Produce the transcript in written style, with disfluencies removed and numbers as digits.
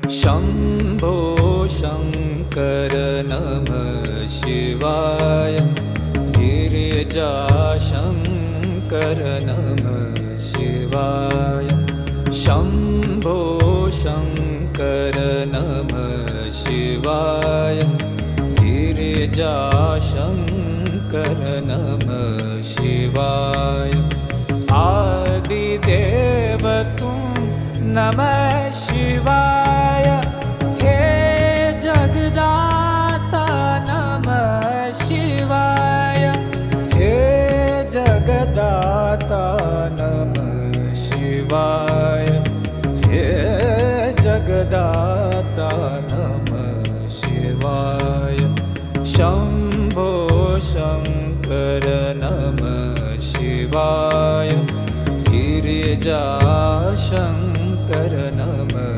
शम्भो शङ्कर नमः शिवाय। गिरिजाशङ्कर नमः शिवाय। शम्भो शङ्कर नमः शिवाय। गिरिजाशङ्कर नमः शिवाय। आदिदेव तुम नमः शिवाय। हे जगदाता नमः शिवाय। हे जगदाता नमः शिवाय। हे जगदाता